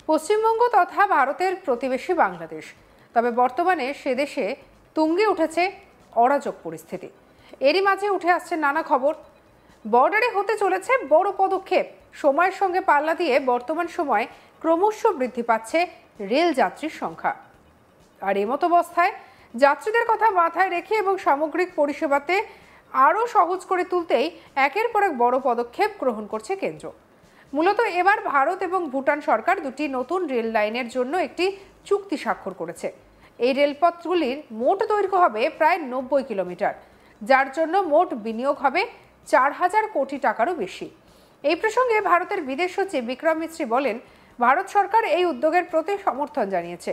পশ্চিমবঙ্গ তথা ভারতের প্রতিবেশী বাংলাদেশ, তবে বর্তমানে সে দেশে তুঙ্গে উঠেছে অরাজক পরিস্থিতি। এরই মাঝে উঠে আসছে নানা খবর। বর্ডারে হতে চলেছে বড় পদক্ষেপ। সময়ের সঙ্গে পাল্লা দিয়ে বর্তমান সময়ে ক্রমশ বৃদ্ধি পাচ্ছে রেল যাত্রীর সংখ্যা। আর এমতো অবস্থায় যাত্রীদের কথা মাথায় রেখে এবং সামগ্রিক পরিষেবাতে আরও সহজ করে তুলতেই একের পর এক বড় পদক্ষেপ গ্রহণ করছে কেন্দ্র। মূলত এবার ভারত এবং ভুটান সরকার দুটি নতুন রেল লাইনের জন্য একটি চুক্তি স্বাক্ষর করেছে। এই রেলপথগুলির মোট দৈর্ঘ্য হবে প্রায় 90 কিলোমিটার, যার জন্য মোট বিনিয়োগ হবে 4000 কোটি টাকারও বেশি। এই প্রসঙ্গে ভারতের বিদেশ সচিব বিক্রম মিশ্রি বলেন, ভারত সরকার এই উদ্যোগের প্রতি সমর্থন জানিয়েছে।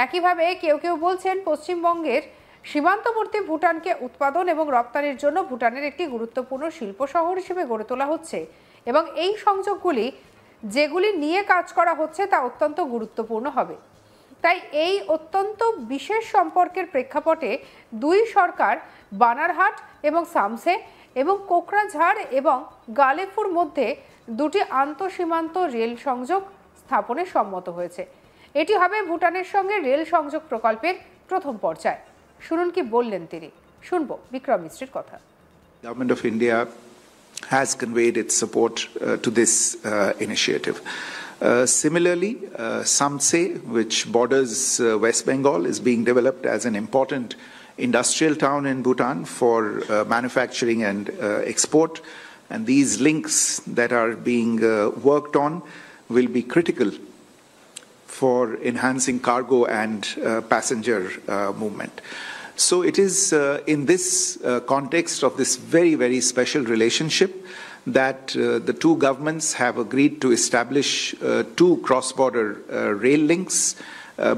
একইভাবে কেউ কেউ বলছেন, পশ্চিমবঙ্গের সীমান্তবর্তী ভুটানকে উৎপাদন এবং রপ্তানির জন্য ভুটানের একটি গুরুত্বপূর্ণ শিল্প শহর হিসেবে গড়ে তোলা হচ্ছে এবং এই সংযোগগুলি যেগুলি নিয়ে কাজ করা হচ্ছে তা অত্যন্ত গুরুত্বপূর্ণ হবে। তাই এই অত্যন্ত বিশেষ সম্পর্কের প্রেক্ষাপটে দুই সরকার বানারহাট এবং সামসে এবং কোকরাঝাড় এবং গালেপুর মধ্যে দুটি আন্তঃসীমান্ত রেল সংযোগ স্থাপনে সম্মত হয়েছে। এটি হবে ভুটানের সঙ্গে রেল সংযোগ প্রকল্পের প্রথম পর্যায়। শুনুন কি বললেন তিনি। শুনবো বিক্রম মিশ্রির কথা। Government of India has conveyed its support to this initiative. Similarly, Samse, which borders West Bengal, is being developed as an important industrial town in Bhutan for manufacturing and export. And these links that are being worked on will be critical for enhancing cargo and passenger movement. So it is in this context of this very, very special relationship that the two governments have agreed to establish two cross-border rail links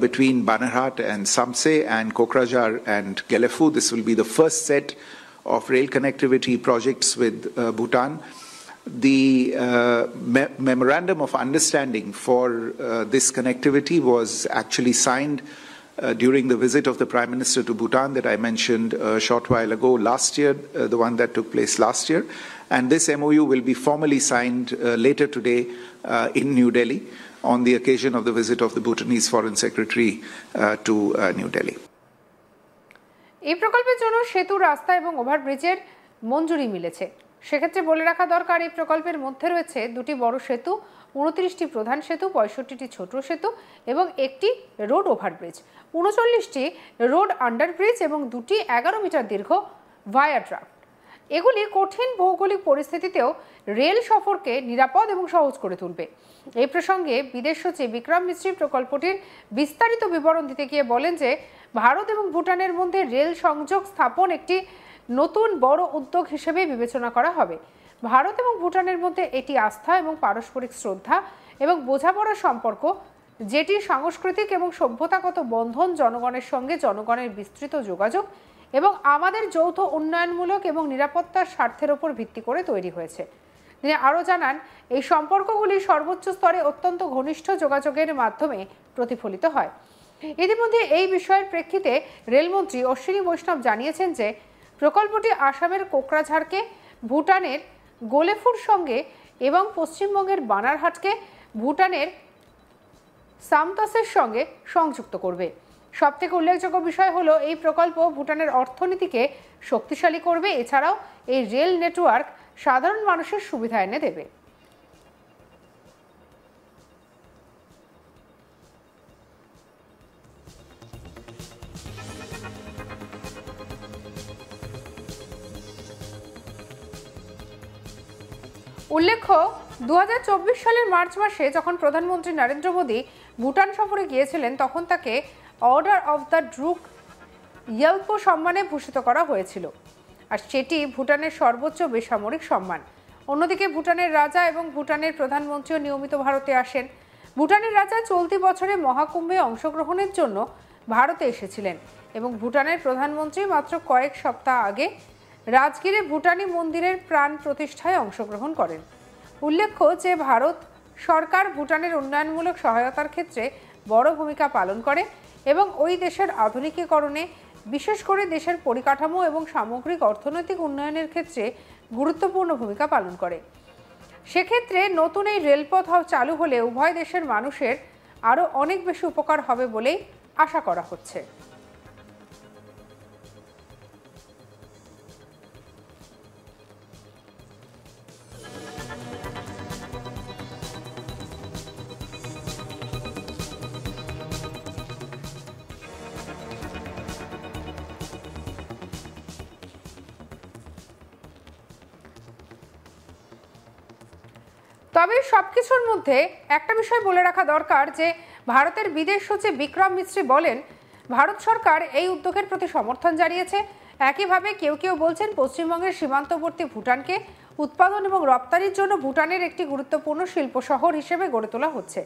between Banarhat and Samse and Kokrajhar and Gelefu. This will be the first set of rail connectivity projects with Bhutan. The memorandum of understanding for this connectivity was actually signed during the visit of the Prime Minister to Bhutan that I mentioned a short while ago last year, the one that took place last year. And this MOU will be formally signed later today in New Delhi on the occasion of the visit of the Bhutanese Foreign Secretary to New Delhi. এই প্রকল্পের জন্য সেতু, রাস্তা এবং ওভারব্রিজের মঞ্জুরি মিলেছে। সেক্ষেত্রে বলে রাখা দরকার, এই প্রকল্পের মধ্যে রয়েছে দুটি বড় সেতু, 29টি প্রধান সেতু, 65টি ছোট সেতু এবং একটি রোড ওভারব্রিজ, 39টি রোড আন্ডারব্রিজ এবং দুটি 11 মিটার দীর্ঘ ভায়াড্রাফট। এগুলি কঠিন ভৌগোলিক পরিস্থিতিতেও রেল সফরকে নিরাপদ এবং সহজ করে তুলবে। এই প্রসঙ্গে বিদেশ সচিব বিক্রম মিশ্রি প্রকল্পটির বিস্তারিত বিবরণ দিতে গিয়ে বলেন যে, ভারত এবং ভুটানের মধ্যে রেল সংযোগ স্থাপন একটি নতুন বড় উদ্যোগ হিসেবে বিবেচনা করা হবে। ভারত এবং ভুটানের মধ্যে এটি আস্থা এবং পারস্পরিক শ্রদ্ধা এবং বোঝাপড়ার সম্পর্ক, যেটি সাংস্কৃতিক এবং সভ্যতাগত বন্ধন, জনগণের সঙ্গে জনগণের বিস্তৃত যোগাযোগ এবং আমাদের যৌথ উন্নয়নমূলক এবং নিরাপত্তার স্বার্থের ওপর ভিত্তি করে তৈরি হয়েছে। তিনি আরও জানান, এই সম্পর্কগুলি সর্বোচ্চ স্তরে অত্যন্ত ঘনিষ্ঠ যোগাযোগের মাধ্যমে প্রতিফলিত হয়। ইতিমধ্যে এই বিষয়ের প্রেক্ষিতে রেলমন্ত্রী অশ্বিনী বৈষ্ণব জানিয়েছেন যে, প্রকল্পটি আসামের কোকরাঝাড়কে ভুটানের গোলেফুর সঙ্গে এবং পশ্চিমবঙ্গের বানারহাটকে ভুটানের সামতাসের সঙ্গে সংযুক্ত করবে। সবথেকে উল্লেখযোগ্য বিষয় হলো, এই প্রকল্প ভুটানের অর্থনীতিকে শক্তিশালী করবে। এছাড়াও এই রেল নেটওয়ার্ক সাধারণ মানুষের সুবিধা এনে দেবে। উল্লেখ্য, 2024 সালের মার্চ মাসে যখন প্রধানমন্ত্রী নরেন্দ্র মোদী ভুটান সফরে গিয়েছিলেন, তখন তাকে অর্ডার অফ দ্য ড্রুক ইয়েলপো সম্মানে ভূষিত করা হয়েছিল, আর সেটি ভুটানের সর্বোচ্চ বেসামরিক সম্মান। অন্যদিকে ভুটানের রাজা এবং ভুটানের প্রধানমন্ত্রীও নিয়মিত ভারতে আসেন। ভুটানের রাজা চলতি বছরে মহাকুম্ভে অংশগ্রহণের জন্য ভারতে এসেছিলেন এবং ভুটানের প্রধানমন্ত্রী মাত্র কয়েক সপ্তাহ আগে রাজগিরে ভুটানি মন্দিরের প্রাণ প্রতিষ্ঠায় অংশগ্রহণ করেন। উল্লেখ্য যে, ভারত সরকার ভুটানের উন্নয়নমূলক সহায়তার ক্ষেত্রে বড় ভূমিকা পালন করে এবং ওই দেশের আধুনিকীকরণে, বিশেষ করে দেশের পরিকাঠামো এবং সামগ্রিক অর্থনৈতিক উন্নয়নের ক্ষেত্রে গুরুত্বপূর্ণ ভূমিকা পালন করে। সেক্ষেত্রে নতুন এই রেলপথ চালু হলে উভয় দেশের মানুষের আরও অনেক বেশি উপকার হবে বলেই আশা করা হচ্ছে। তবে সবকিছুর মধ্যে একটা বিষয় বলে রাখা দরকার যে ভারতের বিদেশ সচিব বিক্রম মিস্ত্রি বলেন ভারত সরকার এই উদ্যোগের প্রতি সমর্থন জানিয়েছে। একইভাবে কেউ কেউ বলছেন পশ্চিমবঙ্গের সীমান্তবর্তী ভুটানকে উৎপাদন এবং রপ্তানির জন্য ভুটানের একটি গুরুত্বপূর্ণ শিল্প শহর হিসেবে গড়ে তোলা হচ্ছে।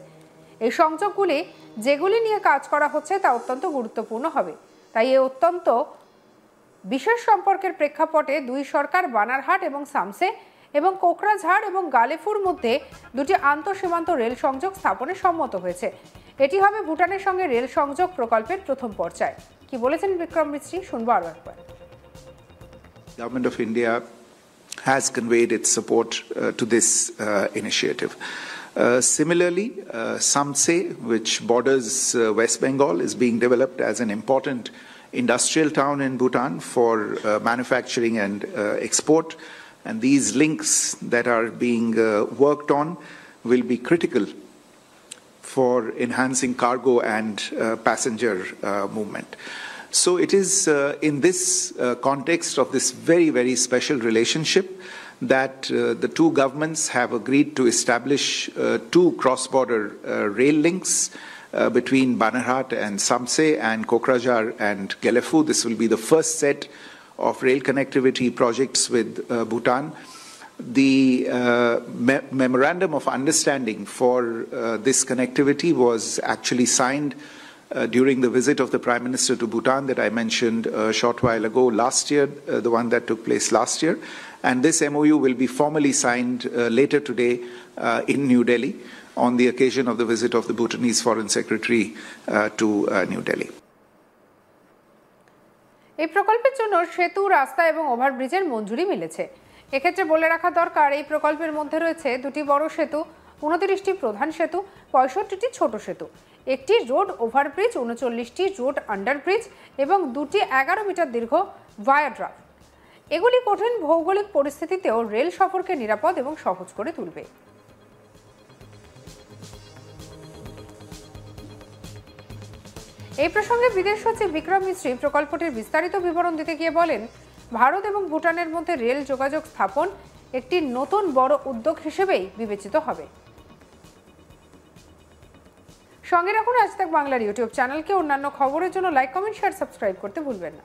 এই সংযোগগুলি যেগুলি নিয়ে কাজ করা হচ্ছে তা অত্যন্ত গুরুত্বপূর্ণ হবে। তাই এই অত্যন্ত বিশেষ সম্পর্কের প্রেক্ষাপটে দুই সরকার বানারহাট এবং সামসে এবং কোকরাঝাড় এবং গালেফুর মধ্যে দুটি আন্তঃসীমান্ত রেল সংযোগ স্থাপনে সম্মত হয়েছে। এটি হবে ভুটানের সঙ্গে রেল সংযোগ প্রকল্পের প্রথম পর্যায়। কি বলেছেন বিক্রম মিস্ত্রি, শুনবো আরো একবার। Government of India has conveyed its support to this initiative. Similarly, Samse, which borders West Bengal, is being developed as an important industrial town in Bhutan for manufacturing and export. And these links that are being worked on will be critical for enhancing cargo and passenger movement. So it is in this context of this very, very special relationship that the two governments have agreed to establish two cross-border rail links between Banarhat and Samse and Kokrajhar and Gelefu. This will be the first set of rail connectivity projects with Bhutan. The memorandum of understanding for this connectivity was actually signed during the visit of the Prime Minister to Bhutan that I mentioned a short while ago last year, the one that took place last year. And this MOU will be formally signed later today in New Delhi on the occasion of the visit of the Bhutanese Foreign Secretary to New Delhi. এই প্রকল্পের জন্য সেতু, রাস্তা এবং ওভারব্রিজের মঞ্জুরি মিলেছে। এক্ষেত্রে বলে রাখা দরকার এই প্রকল্পের মধ্যে রয়েছে দুটি বড় সেতু, 29টি প্রধান সেতু, 65টি ছোট সেতু, একটি রোড ওভারব্রিজ, 39টি রোড আন্ডারব্রিজ এবং দুটি 11 মিটার দীর্ঘ ভায়াড্রাফট। এগুলি কঠিন ভৌগোলিক পরিস্থিতিতেও রেল সফরকে নিরাপদ এবং সহজ করে তুলবে। এই প্রসঙ্গে বিদেশ সচিব বিক্রম মিস্ত্রি প্রকল্পটির বিস্তারিত বিবরণ দিতে গিয়ে বলেন ভারত এবং ভুটানের মধ্যে রেল যোগাযোগ স্থাপন একটি নতুন বড় উদ্যোগ হিসেবেই বিবেচিত হবে। সঙ্গে রাখুন আজ তাক বাংলার ইউটিউব চ্যানেলকে। অন্যান্য খবরের জন্য লাইক, কমেন্ট, শেয়ার, সাবস্ক্রাইব করতে ভুলবেন না।